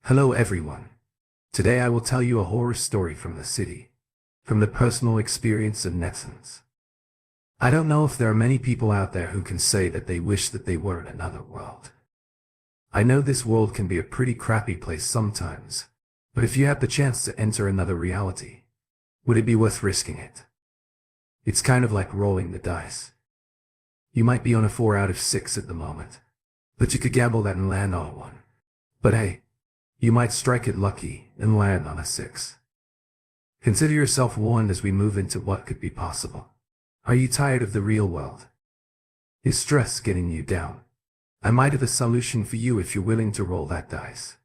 Hello everyone. Today I will tell you a horror story from the city, from the personal experience of netizens. I don't know if there are many people out there who can say that they wish that they were in another world. I know this world can be a pretty crappy place sometimes, but if you had the chance to enter another reality, would it be worth risking it? It's kind of like rolling the dice. You might be on a 4 out of 6 at the moment, but you could gamble that and land on one. But hey, you might strike it lucky and land on a 6. Consider yourself warned as we move into what could be possible. Are you tired of the real world? Is stress getting you down? I might have a solution for you if you're willing to roll that dice.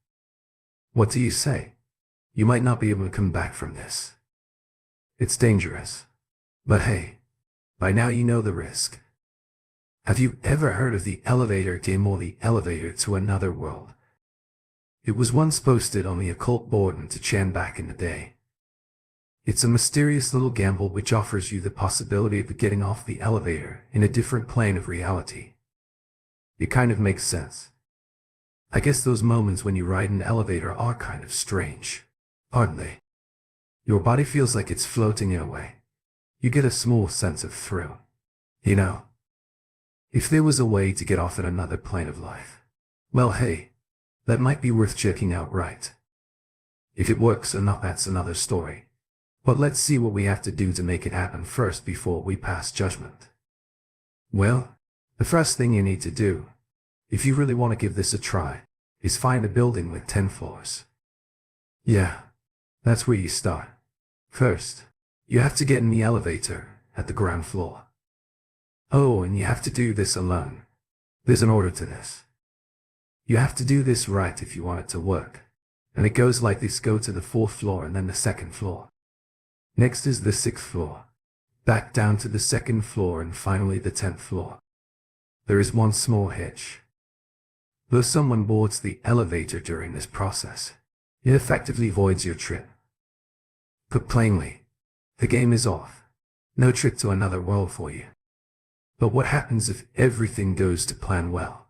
What do you say? You might not be able to come back from this. It's dangerous. But hey, by now you know the risk. Have you ever heard of the elevator game or the elevator to another world? It was once posted on the occult board in Chan back in the day. It's a mysterious little gamble which offers you the possibility of getting off the elevator in a different plane of reality. It kind of makes sense. I guess those moments when you ride an elevator are kind of strange, aren't they? Your body feels like it's floating away. You get a small sense of thrill. You know, if there was a way to get off at another plane of life, well hey, that might be worth checking out, right? If it works or not, that's another story. But let's see what we have to do to make it happen first before we pass judgment. Well, the first thing you need to do, if you really want to give this a try, is find a building with 10 floors. Yeah, that's where you start. First, you have to get in the elevator at the ground floor. Oh, and you have to do this alone. There's an order to this. You have to do this right if you want it to work. And it goes like this: go to the 4th floor and then the 2nd floor. Next is the 6th floor. Back down to the 2nd floor and finally the 10th floor. There is one small hitch. Though someone boards the elevator during this process, it effectively voids your trip. Put plainly, the game is off. No trip to another world for you. But what happens if everything goes to plan well?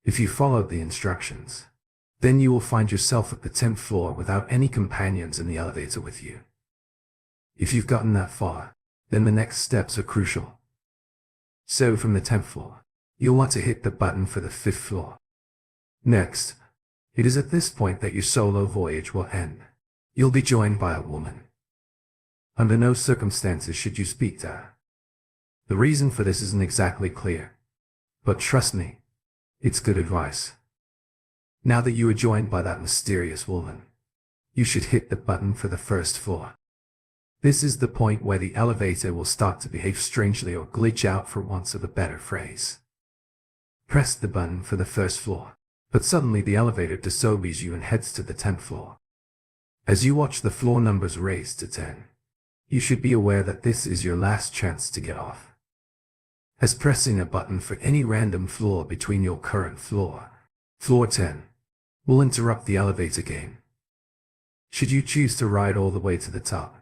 If you follow the instructions, then you will find yourself at the 10th floor without any companions in the elevator with you. If you've gotten that far, then the next steps are crucial. So from the 10th floor, you'll want to hit the button for the 5th floor. Next, it is at this point that your solo voyage will end. You'll be joined by a woman. Under no circumstances should you speak to her. The reason for this isn't exactly clear, but trust me, it's good advice. Now that you are joined by that mysterious woman, you should hit the button for the 1st floor. This is the point where the elevator will start to behave strangely or glitch out, for want of a better phrase. Press the button for the 1st floor, but suddenly the elevator disobeys you and heads to the 10th floor. As you watch the floor numbers raise to 10, you should be aware that this is your last chance to get off. As pressing a button for any random floor between your current floor, floor 10, will interrupt the elevator game. Should you choose to ride all the way to the top,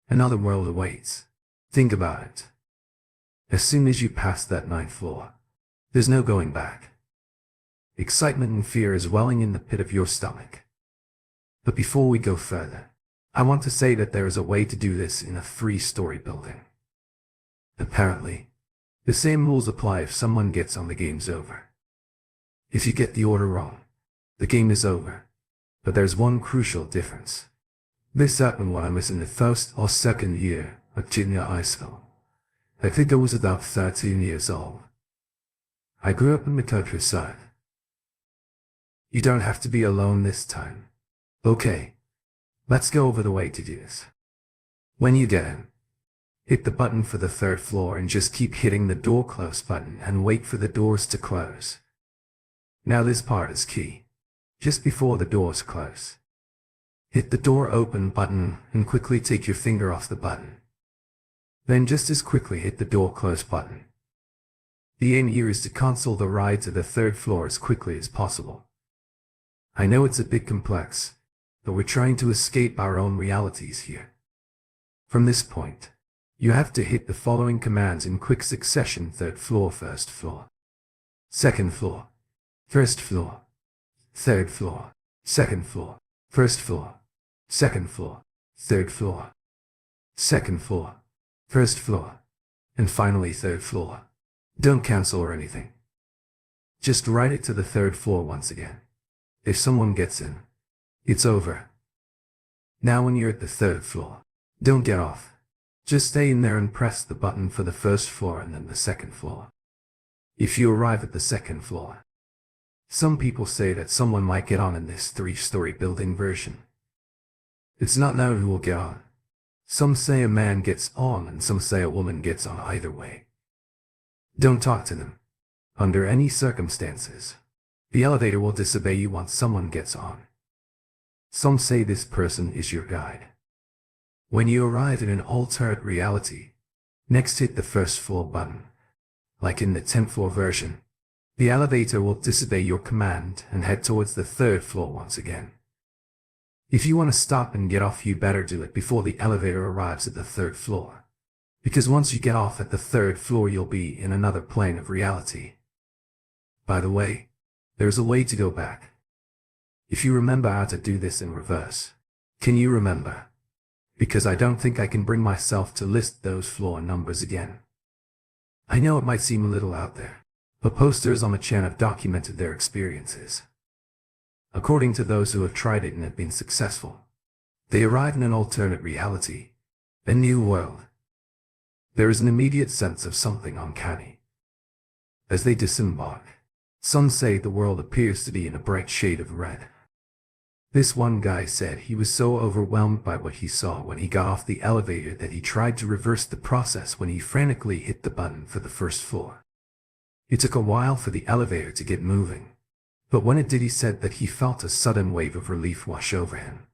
another world awaits. Think about it. As soon as you pass that 9th floor, there's no going back. Excitement and fear is welling in the pit of your stomach. But before we go further, I want to say that there is a way to do this in a 3-story building. Apparently, the same rules apply if someone gets on the game's over. If you get the order wrong, the game is over. But there's one crucial difference. This happened when I was in the 1st or 2nd year of junior high school. I think I was about 13 years old. I grew up in the countryside. You don't have to be alone this time. Okay, let's go over the way to do this. When you get in, hit the button for the 3rd floor and just keep hitting the door close button and wait for the doors to close. Now this part is key. Just before the doors close, hit the door open button and quickly take your finger off the button. Then just as quickly hit the door close button. The aim here is to cancel the ride to the 3rd floor as quickly as possible. I know it's a bit complex, but we're trying to escape our own realities here. From this point, you have to hit the following commands in quick succession: 3rd floor, 1st floor, 2nd floor, 1st floor, 3rd floor, second floor, first floor, second floor, third floor, second floor, first floor, and finally third floor. Don't cancel or anything. Just ride it to the third floor once again. If someone gets in, it's over. Now when you're at the third floor, don't get off. Just stay in there and press the button for the first floor and then the second floor. If you arrive at the second floor, some people say that someone might get on in this 3-story building version. It's not known who will get on. Some say a man gets on and some say a woman gets on. Either way, don't talk to them. Under any circumstances, the elevator will disobey you once someone gets on. Some say this person is your guide. When you arrive in an alternate reality, next hit the first floor button. Like in the 10th floor version, the elevator will disobey your command and head towards the third floor once again. If you want to stop and get off, you better do it before the elevator arrives at the third floor. Because once you get off at the third floor, you'll be in another plane of reality. By the way, there's a way to go back. If you remember how to do this in reverse, can you remember? Because I don't think I can bring myself to list those floor numbers again. I know it might seem a little out there, but posters on the channel have documented their experiences. According to those who have tried it and have been successful, they arrive in an alternate reality, a new world. There is an immediate sense of something uncanny. As they disembark, some say the world appears to be in a bright shade of red. This one guy said he was so overwhelmed by what he saw when he got off the elevator that he tried to reverse the process when he frantically hit the button for the first floor. It took a while for the elevator to get moving, but when it did, he said that he felt a sudden wave of relief wash over him.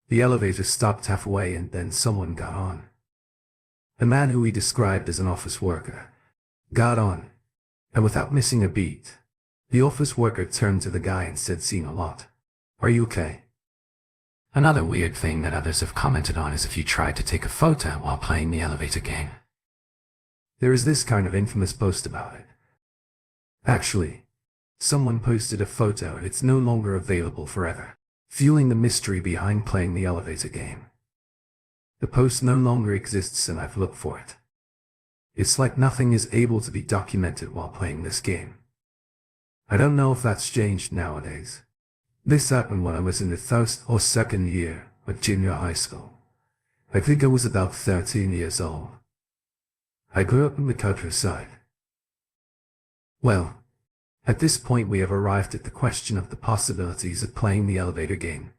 The elevator stopped halfway and then someone got on. A man who he described as an office worker got on, and without missing a beat, the office worker turned to the guy and said, "Seeing a lot. Are you okay?" Another weird thing that others have commented on is if you tried to take a photo while playing the elevator game. There is this kind of infamous post about it. Actually, someone posted a photo and it's no longer available forever, fueling the mystery behind playing the elevator game. The post no longer exists and I've looked for it. It's like nothing is able to be documented while playing this game. I don't know if that's changed nowadays. This happened when I was in the first or second year of junior high school. I think I was about 13 years old. I grew up in the countryside. Well, at this point we have arrived at the question of the possibilities of playing the elevator game.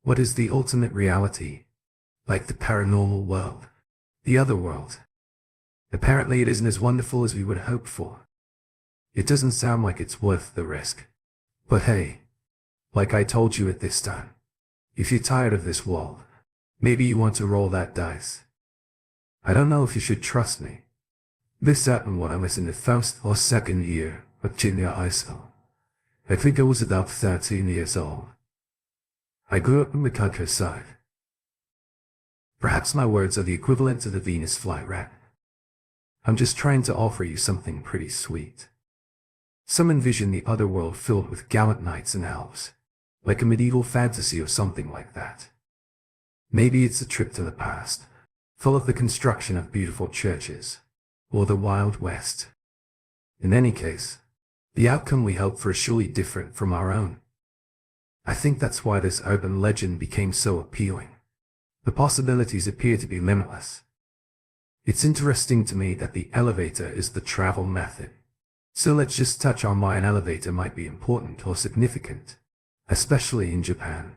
What is the ultimate reality? Like the paranormal world, the other world. Apparently it isn't as wonderful as we would hope for. It doesn't sound like it's worth the risk. But hey, like I told you at this time, if you're tired of this world, maybe you want to roll that dice. I don't know if you should trust me. This happened when I was in the first or second year of junior high school. I think I was about 13 years old. I grew up in the countryside. Perhaps my words are the equivalent to the Venus flyrat. I'm just trying to offer you something pretty sweet. Some envision the other world filled with gallant knights and elves, like a medieval fantasy or something like that. Maybe it's a trip to the past, full of the construction of beautiful churches, or the Wild West. In any case, the outcome we hope for is surely different from our own. I think that's why this urban legend became so appealing. The possibilities appear to be limitless. It's interesting to me that the elevator is the travel method. So let's just touch on why an elevator might be important or significant, especially in Japan.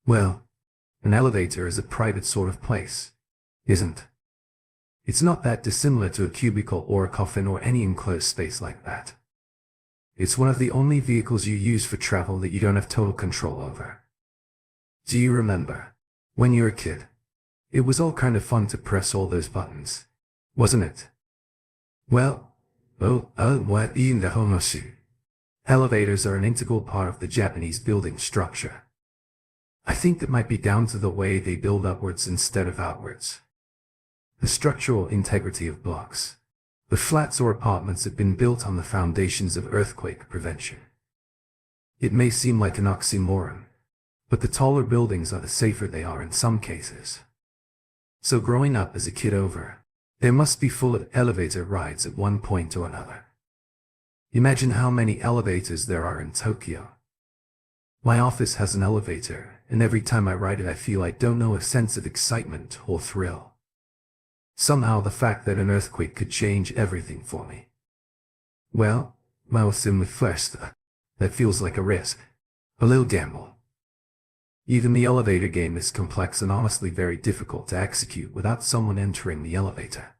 Well, an elevator is a private sort of place, isn't it? It's not that dissimilar to a cubicle or a coffin or any enclosed space like that. It's one of the only vehicles you use for travel that you don't have total control over. Do you remember, when you were a kid, it was all kind of fun to press all those buttons, wasn't it? Well, what in the homosu? Elevators are an integral part of the Japanese building structure. I think that might be down to the way they build upwards instead of outwards. The structural integrity of blocks. The flats or apartments have been built on the foundations of earthquake prevention. It may seem like an oxymoron, but the taller buildings are the safer they are in some cases. So growing up as a kid there must be full of elevator rides at one point or another. Imagine how many elevators there are in Tokyo. My office has an elevator, and every time I ride it I feel I don't know a sense of excitement or thrill. Somehow the fact that an earthquake could change everything for me. Well, in the first, that feels like a risk. A little gamble. Even the elevator game is complex and honestly very difficult to execute without someone entering the elevator.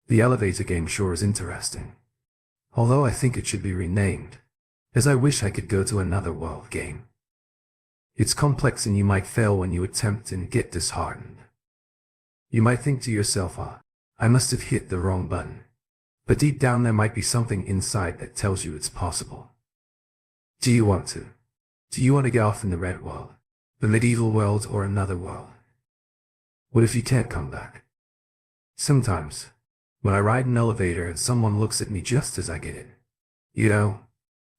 The elevator game sure is interesting. Although I think it should be renamed, as I wish I could go to another world game. It's complex and you might fail when you attempt and get disheartened. You might think to yourself, I must have hit the wrong button. But deep down there might be something inside that tells you it's possible. Do you want to? Do you want to go off in the red world, the medieval world, or another world? What if you can't come back? Sometimes, when I ride an elevator and someone looks at me just as I get in,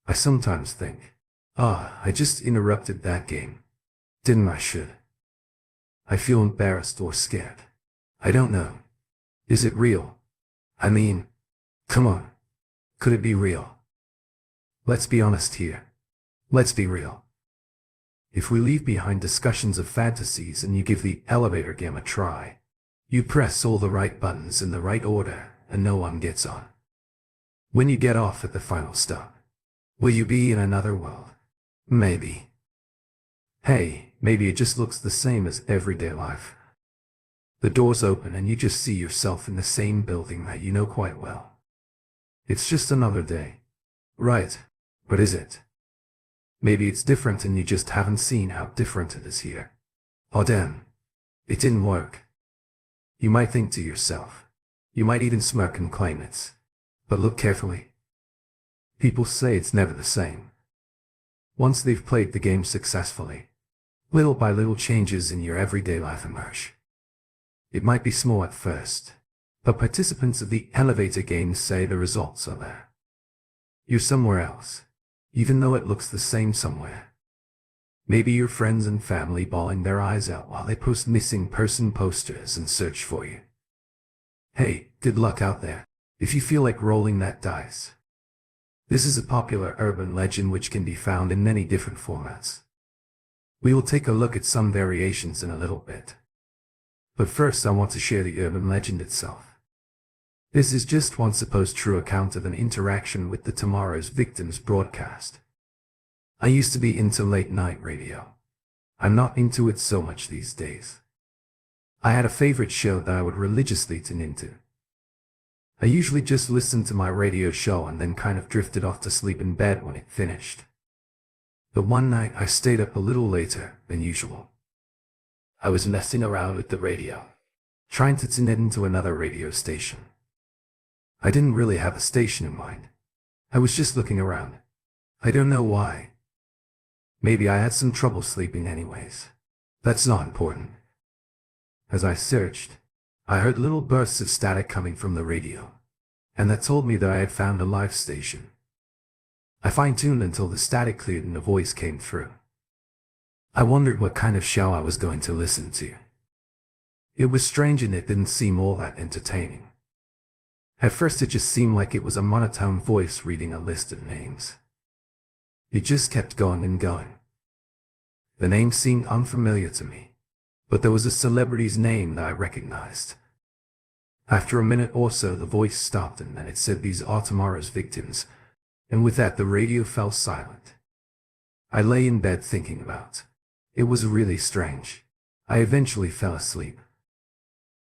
I sometimes think, I just interrupted that game. Didn't I should? I feel embarrassed or scared. I don't know. Is it real? I mean, come on. Could it be real? Let's be honest here. Let's be real. If we leave behind discussions of fantasies and you give the elevator game a try, you press all the right buttons in the right order and no one gets on. When you get off at the final stop, will you be in another world? Maybe. Hey, maybe it just looks the same as everyday life. The doors open and you just see yourself in the same building that you know quite well. It's just another day. Right, but is it? Maybe it's different and you just haven't seen how different it is here. Oh damn, it didn't work. You might think to yourself. You might even smirk and claim it's. But look carefully. People say it's never the same. Once they've played the game successfully, little by little changes in your everyday life emerge. It might be small at first, but participants of the elevator game say the results are there. You're somewhere else, even though it looks the same somewhere. Maybe your friends and family bawling their eyes out while they post missing person posters and search for you. Hey, good luck out there, if you feel like rolling that dice. This is a popular urban legend which can be found in many different formats. We will take a look at some variations in a little bit. But first I want to share the urban legend itself. This is just one supposed true account of an interaction with the Tomorrow's Victims broadcast. I used to be into late night radio. I'm not into it so much these days. I had a favorite show that I would religiously tune into. I usually just listened to my radio show and then kind of drifted off to sleep in bed when it finished. But one night I stayed up a little later than usual. I was messing around with the radio, trying to tune it into another radio station. I didn't really have a station in mind. I was just looking around. I don't know why. Maybe I had some trouble sleeping anyways. That's not important. As I searched, I heard little bursts of static coming from the radio, and that told me that I had found a live station. I fine-tuned until the static cleared and a voice came through. I wondered what kind of show I was going to listen to. It was strange and it didn't seem all that entertaining. At first it just seemed like it was a monotone voice reading a list of names. It just kept going and going. The name seemed unfamiliar to me, but there was a celebrity's name that I recognized. After a minute or so the voice stopped and then it said, "These are tomorrow's victims," and with that the radio fell silent. I lay in bed thinking about. It was really strange. I eventually fell asleep.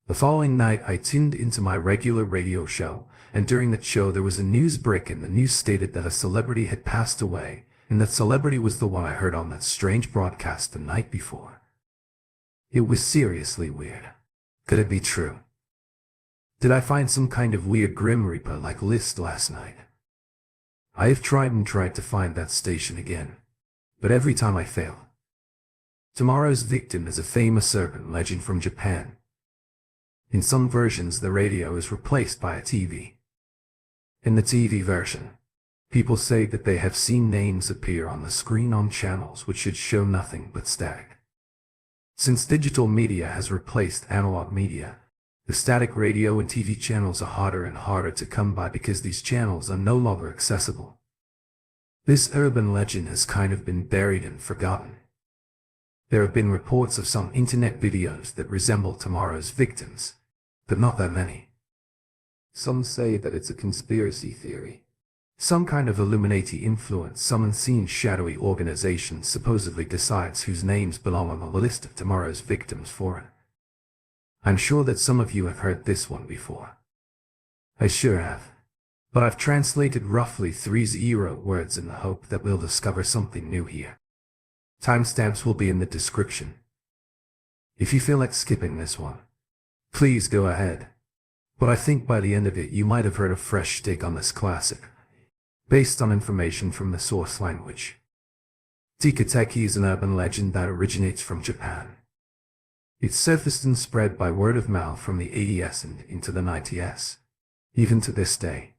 The following night I tuned into my regular radio show, and during that show there was a news break and the news stated that a celebrity had passed away, and that celebrity was the one I heard on that strange broadcast the night before. It was seriously weird. Could it be true? Did I find some kind of weird Grim Reaper-like list last night? I have tried and tried to find that station again, but every time I fail. Tomorrow's Victim is a famous urban legend from Japan. In some versions the radio is replaced by a TV. In the TV version, People say that they have seen names appear on the screen on channels which should show nothing but static. Since digital media has replaced analog media, the static radio and TV channels are harder and harder to come by because these channels are no longer accessible. This urban legend has kind of been buried and forgotten. There have been reports of some internet videos that resemble tomorrow's victims, but not that many. Some say that it's a conspiracy theory. Some kind of Illuminati influence, some unseen shadowy organization supposedly decides whose names belong on the list of tomorrow's victims for it. I'm sure that some of you have heard this one before. I sure have. But I've translated roughly 30 words in the hope that we'll discover something new here. Timestamps will be in the description. If you feel like skipping this one, please go ahead. But I think by the end of it you might have heard a fresh take on this classic, based on information from the source language. Tikateki is an urban legend that originates from Japan. It surfaced and spread by word of mouth from the 80s and into the 90s. Even to this day,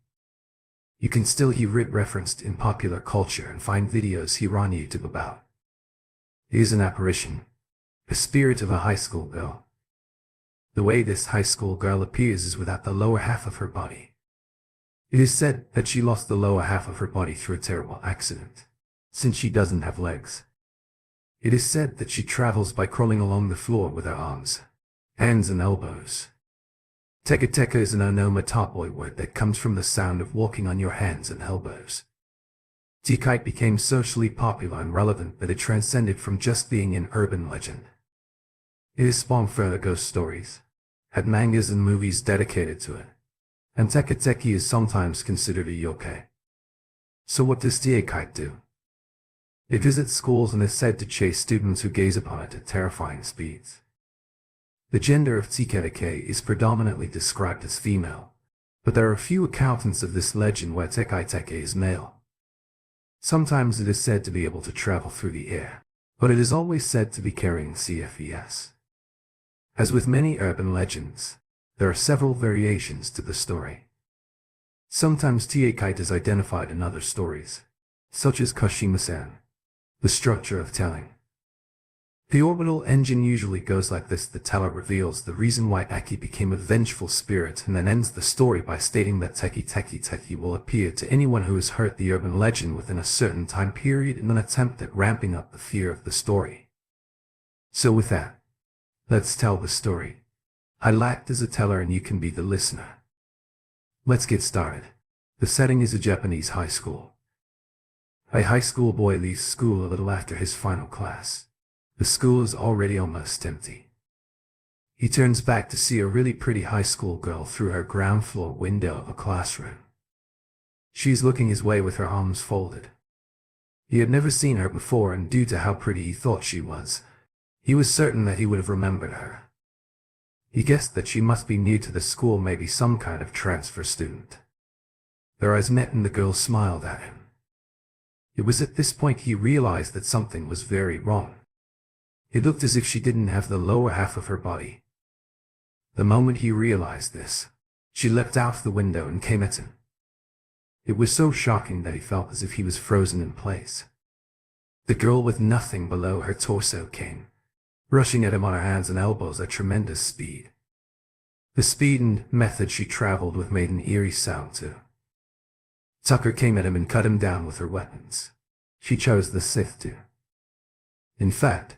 you can still hear it referenced in popular culture and find videos here on YouTube about. It is an apparition, a spirit of a high school girl. The way this high school girl appears is without the lower half of her body. It is said that she lost the lower half of her body through a terrible accident, since she doesn't have legs. It is said that she travels by crawling along the floor with her arms, hands and elbows. Teka is an onomatopoeia word that comes from the sound of walking on your hands and elbows. Tikite became socially popular and relevant, but it transcended from just being an urban legend. It has spawned further ghost stories, had mangas and movies dedicated to it, and Teka is sometimes considered a yokai. So what does Tikite do? It visits schools and is said to chase students who gaze upon it at terrifying speeds. The gender of Tikateke is predominantly described as female, but there are a few accounts of this legend where Tikateke is male. Sometimes it is said to be able to travel through the air, but it is always said to be carrying CFES. As with many urban legends, there are several variations to the story. Sometimes Tikite is identified in other stories, such as Kashima-san, the structure of telling. The orbital engine usually goes like this. The teller reveals the reason why Aki became a vengeful spirit and then ends the story by stating that Teki will appear to anyone who has heard the urban legend within a certain time period in an attempt at ramping up the fear of the story. So with that, let's tell the story. I'll act as a teller and you can be the listener. Let's get started. The setting is a Japanese high school. A high school boy leaves school a little after his final class. The school is already almost empty. He turns back to see a really pretty high school girl through her ground floor window of a classroom. She's looking his way with her arms folded. He had never seen her before, and due to how pretty he thought she was, he was certain that he would have remembered her. He guessed that she must be new to the school, maybe some kind of transfer student. Their eyes met and the girl smiled at him. It was at this point he realized that something was very wrong. It looked as if she didn't have the lower half of her body. The moment he realized this, she leapt out the window and came at him. It was so shocking that he felt as if he was frozen in place. The girl with nothing below her torso came, rushing at him on her hands and elbows at tremendous speed. The speed and method she traveled with made an eerie sound too. Tucker came at him and cut him down with her weapons. She chose the Sith too. In fact,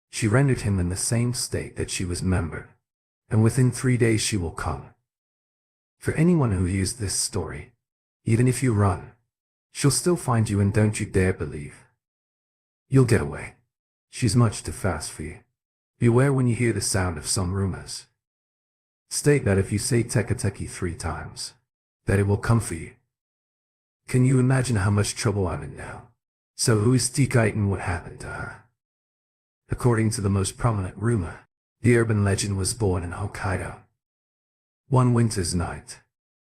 she rendered him in the same state that she was membered, and within 3 days she will come. For anyone who hears this story, even if you run, she'll still find you, and don't you dare believe you'll get away. She's much too fast for you. Beware when you hear the sound of some rumors. State that if you say Tekateki 3 times, that it will come for you. Can you imagine how much trouble I'm in now? So who is Tikite and what happened to her? According to the most prominent rumor, the urban legend was born in Hokkaido. One winter's night,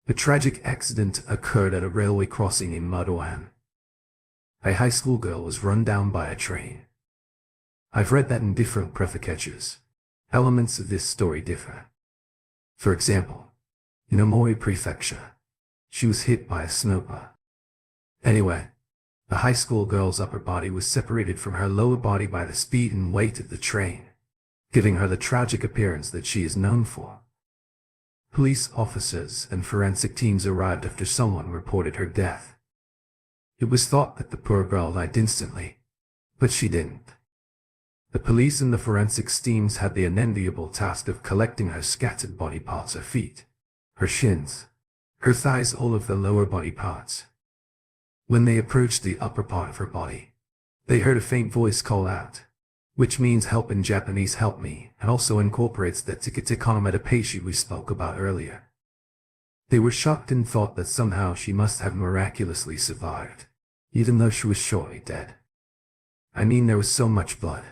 a tragic accident occurred at a railway crossing in Madoan. A high school girl was run down by a train. I've read that in different prefectures, elements of this story differ. For example, in Omori Prefecture, she was hit by a snowplow. Anyway, the high school girl's upper body was separated from her lower body by the speed and weight of the train, giving her the tragic appearance that she is known for. Police officers and forensic teams arrived after someone reported her death. It was thought that the poor girl died instantly, but she didn't. The police and the forensics teams had the unenviable task of collecting her scattered body parts, her feet, her shins, her thighs, all of the lower body parts. When they approached the upper part of her body, they heard a faint voice call out, which means help in Japanese, help me, and also incorporates the tic-tic onomatopoeia we spoke about earlier. They were shocked and thought that somehow she must have miraculously survived, even though she was surely dead. I mean, there was so much blood.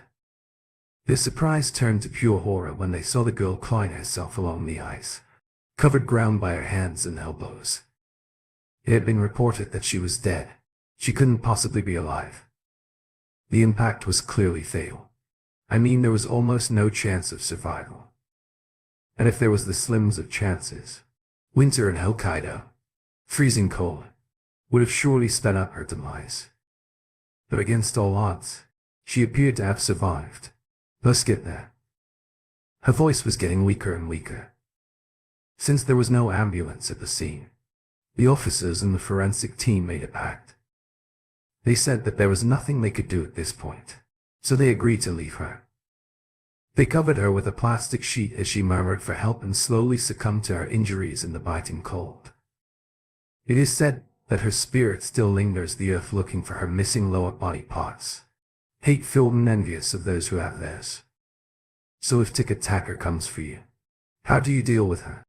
Their surprise turned to pure horror when they saw the girl climb herself along the ice, covered ground by her hands and elbows. It had been reported that she was dead. She couldn't possibly be alive. The impact was clearly fatal. I mean, there was almost no chance of survival. And if there was the slimmest of chances, winter in Hokkaido, freezing cold, would have surely sped up her demise. But against all odds, she appeared to have survived. Let's get there. Her voice was getting weaker and weaker. Since there was no ambulance at the scene, the officers and the forensic team made a pact. They said that there was nothing they could do at this point, so they agreed to leave her. They covered her with a plastic sheet as she murmured for help and slowly succumbed to her injuries in the biting cold. It is said that her spirit still lingers the earth looking for her missing lower body parts, hate-filled and envious of those who have theirs. So if Tic-Tacker comes for you, how do you deal with her?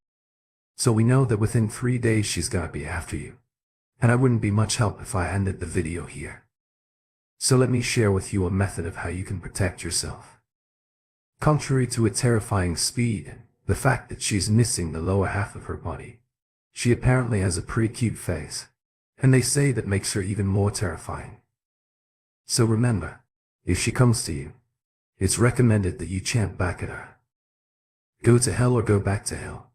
So we know that within 3 days she's gonna be after you, and I wouldn't be much help if I ended the video here. So let me share with you a method of how you can protect yourself. Contrary to its terrifying speed, the fact that she's missing the lower half of her body, she apparently has a pretty cute face, and they say that makes her even more terrifying. So remember, if she comes to you, it's recommended that you chant back at her. Go to hell or go back to hell.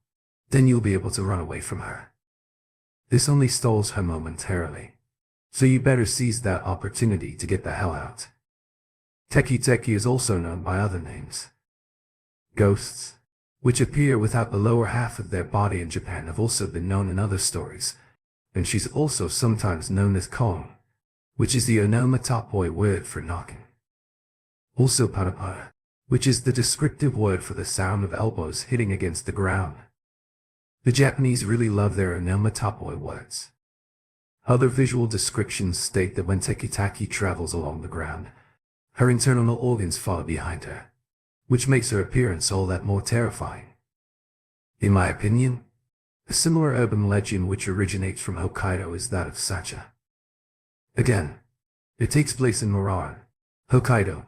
Then you'll be able to run away from her. This only stalls her momentarily, so you better seize that opportunity to get the hell out. Teki is also known by other names. Ghosts, which appear without the lower half of their body in Japan, have also been known in other stories, and she's also sometimes known as Kong, which is the onomatopoeia word for knocking. Also Parapara, which is the descriptive word for the sound of elbows hitting against the ground. The Japanese really love their onomatopoeia words. Other visual descriptions state that when Teki travels along the ground, her internal organs follow behind her, which makes her appearance all that more terrifying. In my opinion, a similar urban legend which originates from Hokkaido is that of Sacha. Again, it takes place in Murano, Hokkaido,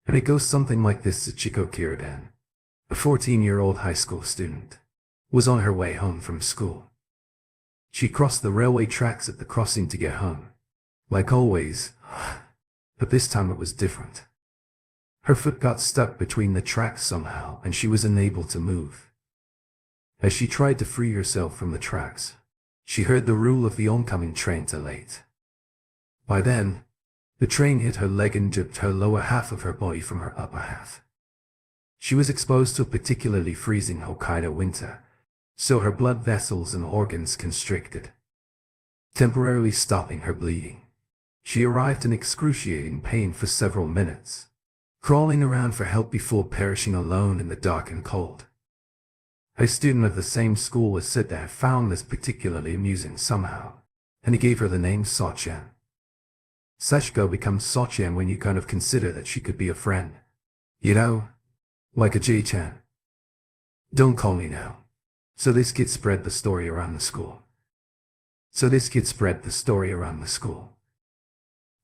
and it goes something like this. Sachiko Kiridan, a 14-year-old high school student, was on her way home from school. She crossed the railway tracks at the crossing to get home. Like always, but this time it was different. Her foot got stuck between the tracks somehow and she was unable to move. As she tried to free herself from the tracks, she heard the roll of the oncoming train to late. By then, the train hit her leg and ripped her lower half of her body from her upper half. She was exposed to a particularly freezing Hokkaido winter, so her blood vessels and organs constricted, temporarily stopping her bleeding. She arrived in excruciating pain for several minutes, crawling around for help before perishing alone in the dark and cold. A student of the same school was said to have found this particularly amusing somehow, and he gave her the name Sochan. Sachiko becomes Sochan when you kind of consider that she could be a friend. You know, like a J-chan. Don't call me now. So this kid spread the story around the school.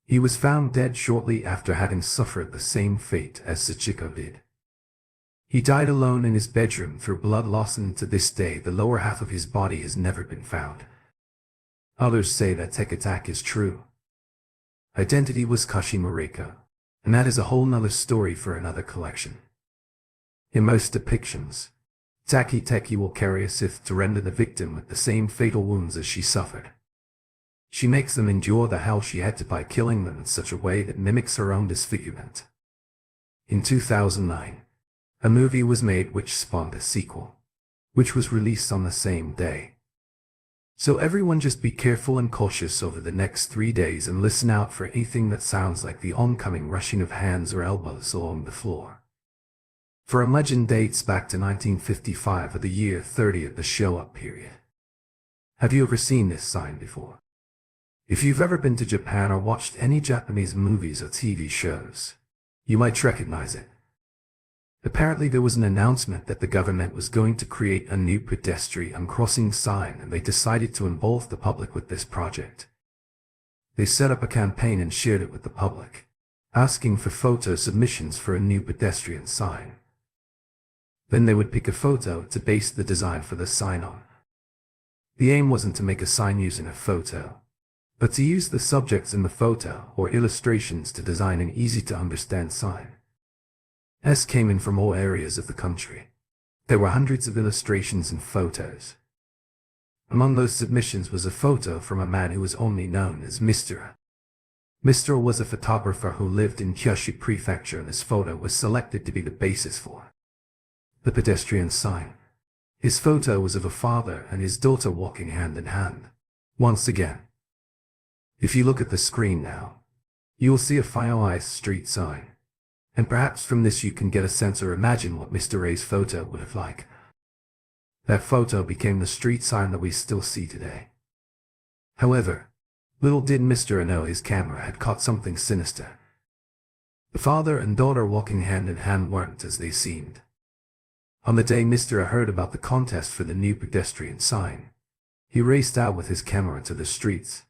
He was found dead shortly after having suffered the same fate as Sachiko did. He died alone in his bedroom through blood loss, and to this day the lower half of his body has never been found. Others say that Tic-Tac is true. Identity was Kashimuriko, and that is a whole nother story for another collection. In most depictions, Teki will carry a scythe to render the victim with the same fatal wounds as she suffered. She makes them endure the hell she had to by killing them in such a way that mimics her own disfigurement. In 2009, a movie was made which spawned a sequel, which was released on the same day. So everyone just be careful and cautious over the next 3 days and listen out for anything that sounds like the oncoming rushing of hands or elbows along the floor. For a legend dates back to 1955 or the year 30 of the show-up period. Have you ever seen this sign before? If you've ever been to Japan or watched any Japanese movies or TV shows, you might recognize it. Apparently there was an announcement that the government was going to create a new pedestrian crossing sign, and they decided to involve the public with this project. They set up a campaign and shared it with the public, asking for photo submissions for a new pedestrian sign. Then they would pick a photo to base the design for the sign on. The aim wasn't to make a sign using a photo, but to use the subjects in the photo or illustrations to design an easy-to-understand sign. Came in from all areas of the country. There were hundreds of illustrations and photos. Among those submissions was a photo from a man who was only known as Mr. Mr. was a photographer who lived in Kyushu Prefecture, and his photo was selected to be the basis for the pedestrian sign. His photo was of a father and his daughter walking hand in hand. Once again, if you look at the screen now, you will see a finalized street sign. And perhaps from this you can get a sense or imagine what Mr. A's photo would have like. That photo became the street sign that we still see today. However, little did Mr. A know his camera had caught something sinister. The father and daughter walking hand in hand weren't as they seemed. On the day Mr. A heard about the contest for the new pedestrian sign, he raced out with his camera to the streets.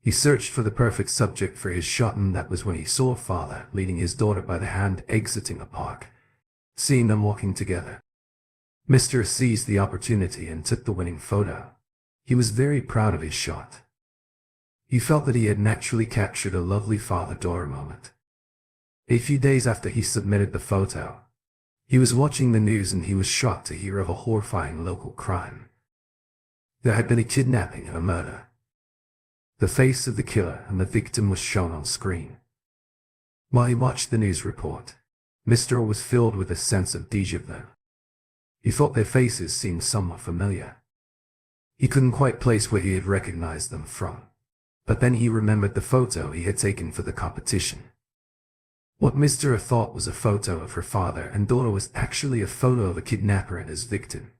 He searched for the perfect subject for his shot, and that was when he saw a father leading his daughter by the hand exiting a park, seeing them walking together. Mr. seized the opportunity and took the winning photo. He was very proud of his shot. He felt that he had naturally captured a lovely father-daughter moment. A few days after he submitted the photo, he was watching the news and he was shocked to hear of a horrifying local crime. There had been a kidnapping and a murder. The face of the killer and the victim was shown on screen. While he watched the news report, Mr. was filled with a sense of déjà vu. He thought their faces seemed somewhat familiar. He couldn't quite place where he had recognized them from, but then he remembered the photo he had taken for the competition. What Mr. thought was a photo of her father and daughter was actually a photo of a kidnapper and his victim.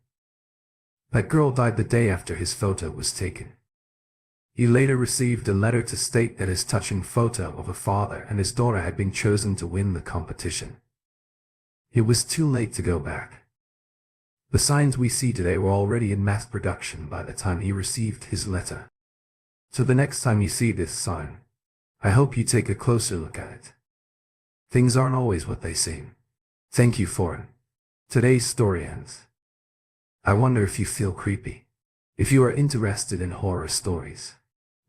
That girl died the day after his photo was taken. He later received a letter to state that his touching photo of a father and his daughter had been chosen to win the competition. It was too late to go back. The signs we see today were already in mass production by the time he received his letter. So the next time you see this sign, I hope you take a closer look at it. Things aren't always what they seem. Thank you for it. Today's story ends. I wonder if you feel creepy. If you are interested in horror stories,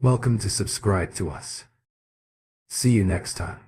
welcome to subscribe to us. See you next time.